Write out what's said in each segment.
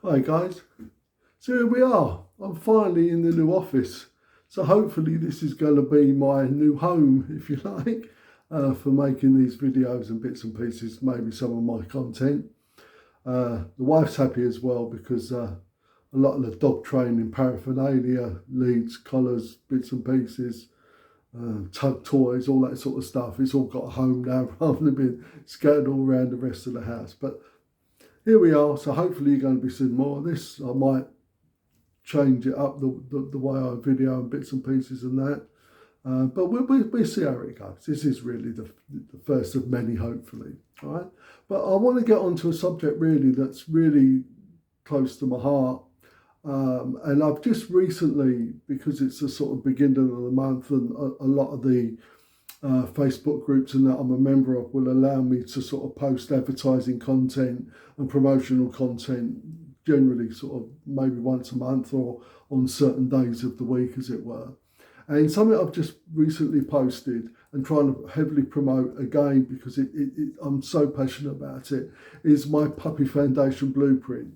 Hi guys, so here we are. I'm finally in the new office. So hopefully this is going to be my new home, if you like, for making these videos and bits and pieces, maybe some of my content. The wife's happy as well because a lot of the dog training paraphernalia, leads, collars, bits and pieces, tug toys, all that sort of stuff, it's all got a home now rather than being scattered all around the rest of the house. But here we are, so hopefully you're going to be seeing more of this. I might change it up the way I video and bits and pieces and that. But we'll see how it goes. This is really the first of many, hopefully. All right. But I want to get onto a subject really that's really close to my heart. And I've just recently, because it's the sort of beginning of the month and a lot of the Facebook groups and that I'm a member of will allow me to sort of post advertising content and promotional content generally sort of maybe once a month or on certain days of the week, as it were. And something I've just recently posted and trying to heavily promote again because I'm so passionate about it is my Puppy Foundation blueprint.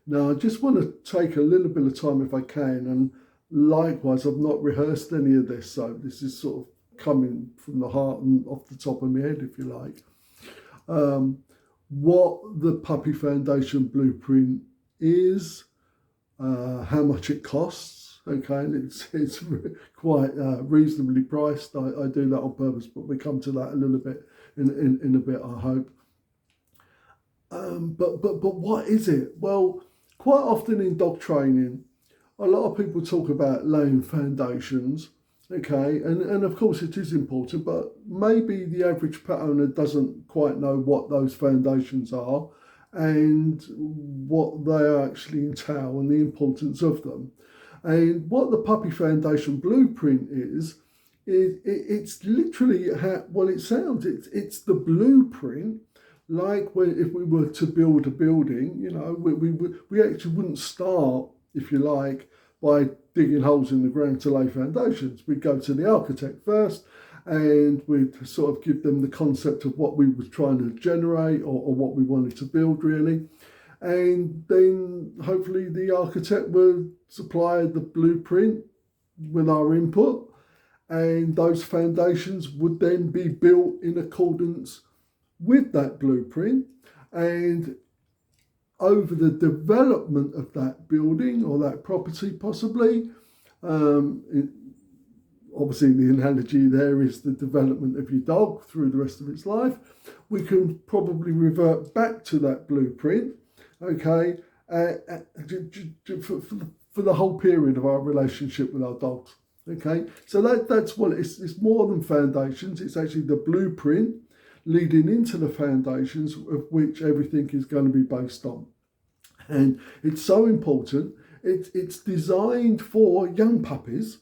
Now I just want to take a little bit of time if I can, and likewise I've not rehearsed any of this, so this is sort of coming from the heart and off the top of my head, if you like. What the Puppy Foundation blueprint is, how much it costs. Okay, and it's quite reasonably priced. I do that on purpose, but we come to that a little bit in a bit, I hope. But what is it? Well, quite often in dog training, a lot of people talk about laying foundations. Okay, and of course it is important, but maybe the average pet owner doesn't quite know what those foundations are and what they actually entail and the importance of them. And what the Puppy Foundation blueprint is it's literally how, well, it sounds, it's the blueprint. Like when, if we were to build a building, you know, we actually wouldn't start, if you like, by digging holes in the ground to lay foundations. We'd go to the architect first and we'd sort of give them the concept of what we were trying to generate or what we wanted to build really. And then hopefully the architect would supply the blueprint with our input, and those foundations would then be built in accordance with that blueprint. And over the development of that building or that property possibly, obviously the analogy there is the development of your dog through the rest of its life, we can probably revert back to that blueprint, okay, for the whole period of our relationship with our dogs. Okay, so that's what it's more than foundations, it's actually the blueprint leading into the foundations of which everything is going to be based on. And it's so important. It's designed for young puppies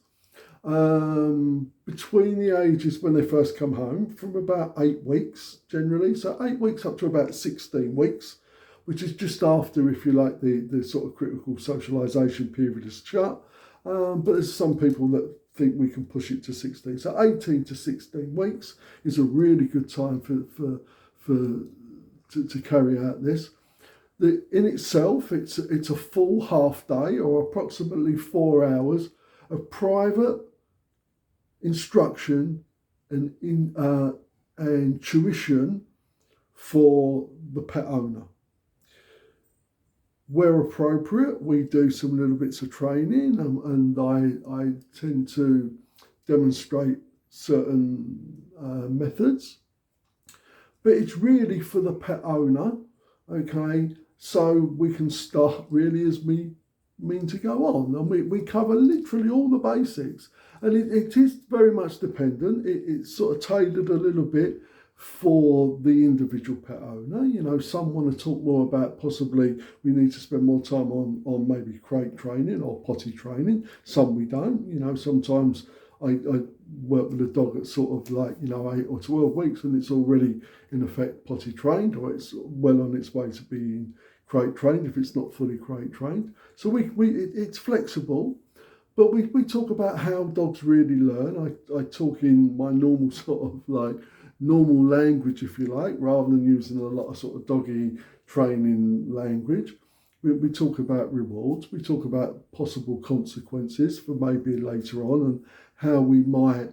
between the ages when they first come home, from about 8 weeks generally. So 8 weeks up to about 16 weeks, which is just after, if you like, the sort of critical socialisation period is shut. But there's some people that think we can push it to 16. So 18 to 16 weeks is a really good time to carry out this. In itself, it's a full half day or approximately 4 hours of private instruction and tuition for the pet owner. Where appropriate, we do some little bits of training, and I tend to demonstrate certain methods. But it's really for the pet owner, okay? So we can start really as we mean to go on, and we cover literally all the basics. And it is very much dependent. It's sort of tailored a little bit for the individual pet owner. You know, some want to talk more about possibly we need to spend more time on maybe crate training or potty training. Some we don't. You know, sometimes I work with a dog at sort of like, you know, 8 or 12 weeks and it's already in effect potty trained, or it's well on its way to being crate trained if it's not fully crate trained. So it's flexible. But we talk about how dogs really learn. I talk in my normal sort of like normal language, if you like, rather than using a lot of sort of doggy training language. we talk about rewards, we talk about possible consequences for maybe later on and how we might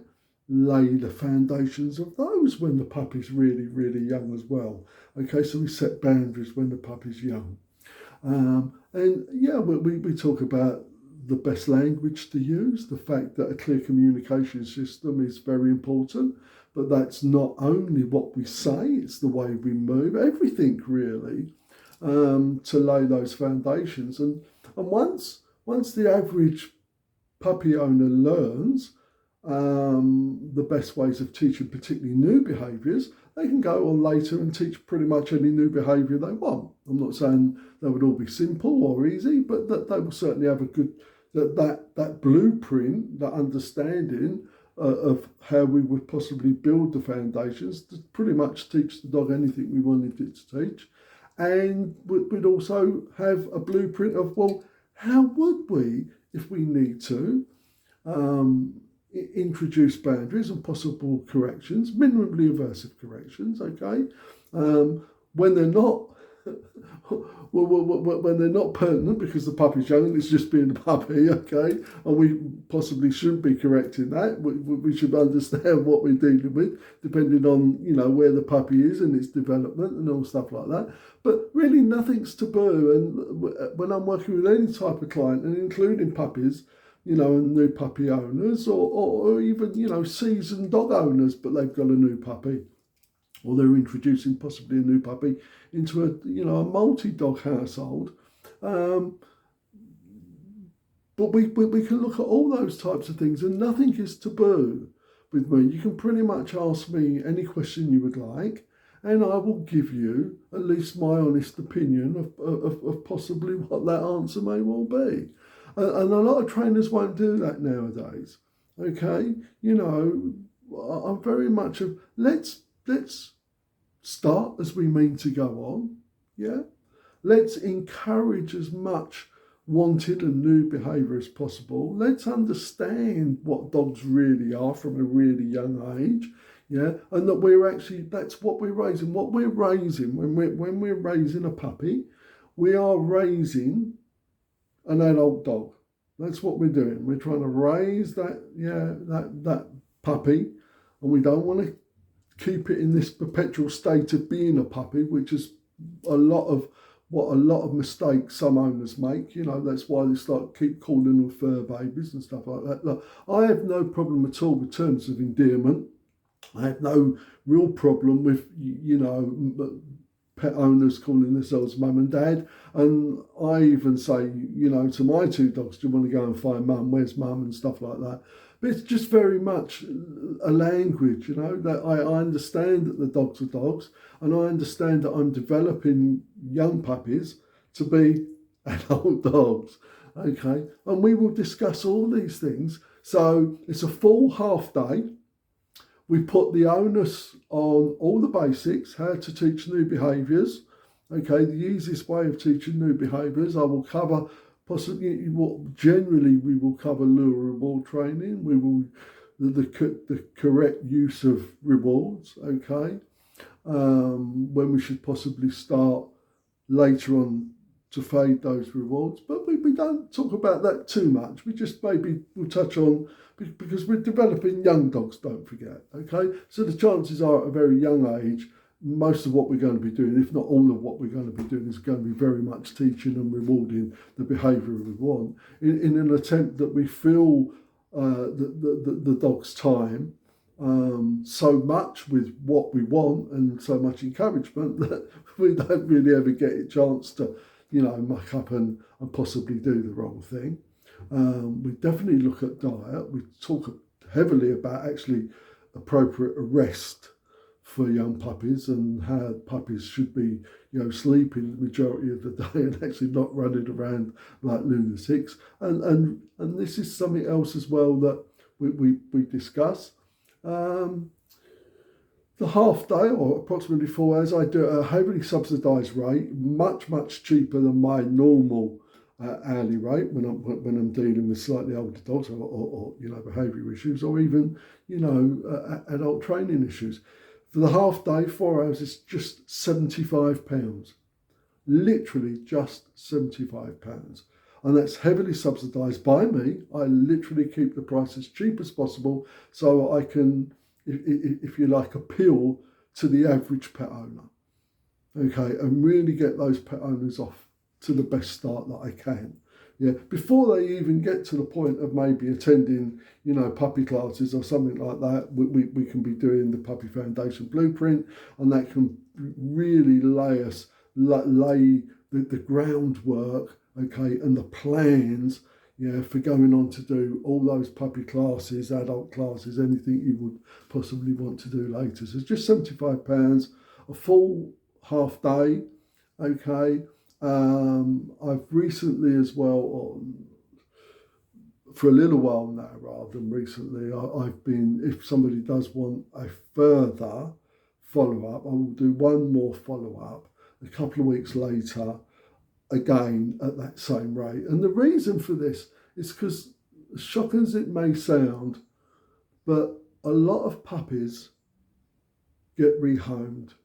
lay the foundations of those when the puppy's really, really young as well. Okay, so we set boundaries when the puppy's young. And yeah, we talk about the best language to use, the fact that a clear communication system is very important, but that's not only what we say, it's the way we move, everything really, to lay those foundations. And once the average puppy owner learns the best ways of teaching particularly new behaviours, they can go on later and teach pretty much any new behaviour they want. I'm not saying they would all be simple or easy, but that they will certainly have a good, that blueprint, that understanding of how we would possibly build the foundations to pretty much teach the dog anything we wanted it to teach. And we'd also have a blueprint of, well, how would we, if we need to, introduce boundaries and possible corrections, minimally aversive corrections, okay, when they're not when they're not pertinent because the puppy's young and it's just being a puppy, okay, and we possibly shouldn't be correcting that. We should understand what we're dealing with, depending on, you know, where the puppy is and its development and all stuff like that. But really nothing's taboo, and when I'm working with any type of client, and including puppies, you know, and new puppy owners, or even, you know, seasoned dog owners, but they've got a new puppy, or they're introducing possibly a new puppy into a, you know, a multi-dog household. But we can look at all those types of things, and nothing is taboo with me. You can pretty much ask me any question you would like, and I will give you at least my honest opinion of possibly what that answer may well be. And a lot of trainers won't do that nowadays. Okay, you know, I'm very much of let's start as we mean to go on. Yeah, let's encourage as much wanted and new behaviour as possible. Let's understand what dogs really are from a really young age. Yeah, and that we're actually, that's what we're raising. What we're raising when we're raising a puppy, we are raising an adult dog. That's what we're doing. We're trying to raise that, yeah, that puppy, and we don't want to keep it in this perpetual state of being a puppy, which is a lot of mistakes some owners make. You know, that's why they keep calling them fur babies and stuff like that. Look, I have no problem at all with terms of endearment. I have no real problem with, you know, pet owners calling themselves mum and dad. And I even say, you know, to my two dogs, do you want to go and find mum? Where's mum? And stuff like that. But it's just very much a language, you know, that I understand that the dogs are dogs, and I understand that I'm developing young puppies to be adult dogs. Okay. And we will discuss all these things. So it's a full half day. We put the onus on all the basics, how to teach new behaviours. Okay, the easiest way of teaching new behaviours, I will cover possibly what generally we will cover lure reward training. We will the correct use of rewards. Okay, when we should possibly start later on to fade those rewards, but we don't talk about that too much. We just maybe will touch on, because we're developing young dogs, don't forget, okay? So the chances are at a very young age, most of what we're going to be doing, if not all of what we're going to be doing, is going to be very much teaching and rewarding the behaviour we want, in an attempt that we fill the dog's time so much with what we want and so much encouragement that we don't really ever get a chance to, you know, muck up and possibly do the wrong thing. We definitely look at diet. We talk heavily about actually appropriate rest for young puppies and how puppies should be, you know, sleeping the majority of the day and actually not running around like lunatics. And this is something else as well that we discuss. The half day, or approximately 4 hours, I do at a heavily subsidised rate, much cheaper than my normal hourly rate when I'm dealing with slightly older dogs, or you know, behaviour issues, or even, you know, adult training issues. For the half day, 4 hours, is just £75. literally just £75. And that's heavily subsidised by me. I literally keep the price as cheap as possible so I can, if you like, appeal to the average pet owner. Okay, and really get those pet owners off to the best start that I can. Yeah, before they even get to the point of maybe attending, puppy classes or something like that, we can be doing the Puppy Foundation Blueprint, and that can really lay the groundwork, okay, and the plans, for going on to do all those puppy classes, adult classes, anything you would possibly want to do later. So it's just £75, a full half day, okay. I've recently as well, for a little while now rather than recently, I've been, if somebody does want a further follow-up, I will do one more follow-up a couple of weeks later, again at that same rate. And the reason for this is because, as shocking as it may sound, but a lot of puppies get rehomed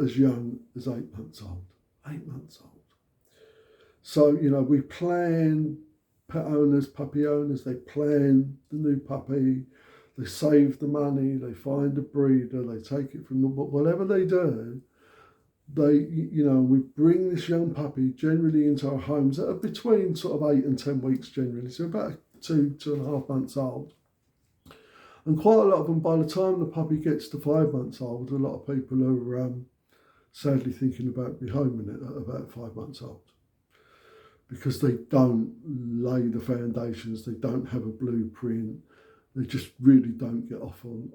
as young as 8 months old. 8 months old. So, we plan, pet owners, puppy owners, they plan the new puppy, they save the money, they find a breeder, they take it from them, but whatever they do, we bring this young puppy generally into our homes that are between sort of 8 and 10 weeks generally, so about 2.5 months old. And quite a lot of them, by the time the puppy gets to 5 months old, a lot of people are sadly thinking about rehoming it at about 5 months old, because they don't lay the foundations, they don't have a blueprint, they just really don't get off on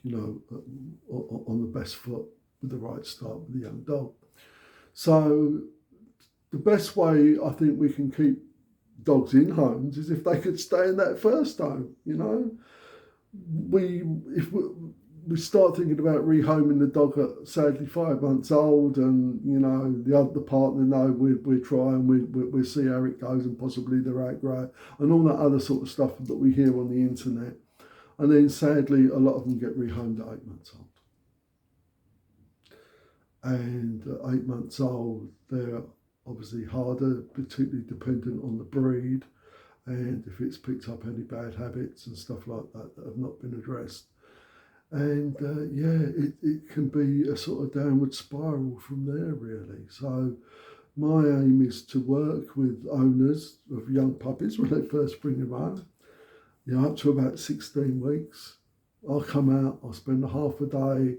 the best foot with the right start with the young dog. So the best way I think we can keep dogs in homes is if they could stay in that first home. If we start thinking about rehoming the dog at sadly 5 months old, and the other partner we're trying, we'll see how it goes, and possibly they're outgrow it, and all that other sort of stuff that we hear on the internet, and then sadly a lot of them get rehomed at 8 months old. And at 8 months old, they're obviously harder, particularly dependent on the breed, and if it's picked up any bad habits and stuff like that have not been addressed. And it can be a sort of downward spiral from there, really. So my aim is to work with owners of young puppies when they first bring them home, up to about 16 weeks. I'll come out, I'll spend a half a day,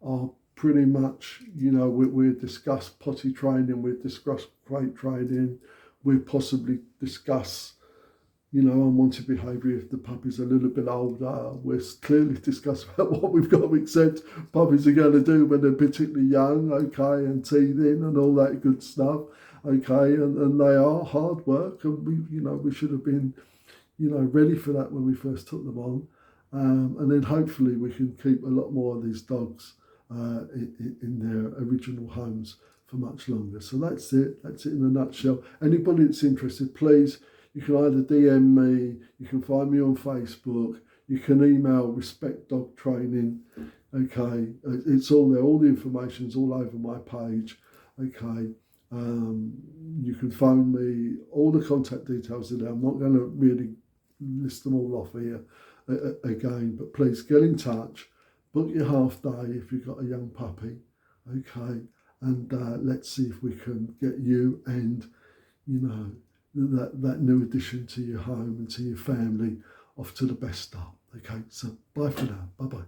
I'll pretty much, we'll discuss potty training, we'll discuss crate training, we'll possibly discuss unwanted behaviour if the puppy's a little bit older. We'll clearly discuss about what we've got to accept puppies are going to do when they're particularly young, okay, and teething and all that good stuff, okay, and they are hard work, and we should have been, ready for that when we first took them on, and then hopefully we can keep a lot more of these dogs in their original homes for much longer. So that's it in a nutshell. Anybody that's interested, please, you can either DM me, you can find me on Facebook, you can email Respect Dog Training, okay, it's all there, all the information's all over my page, okay. You can phone me, all the contact details are there. I'm not going to really list them all off here again, but please get in touch, book your half day if you've got a young puppy, okay, and let's see if we can get you and, that new addition to your home and to your family off to the best start. Okay, so bye for now. Bye-bye.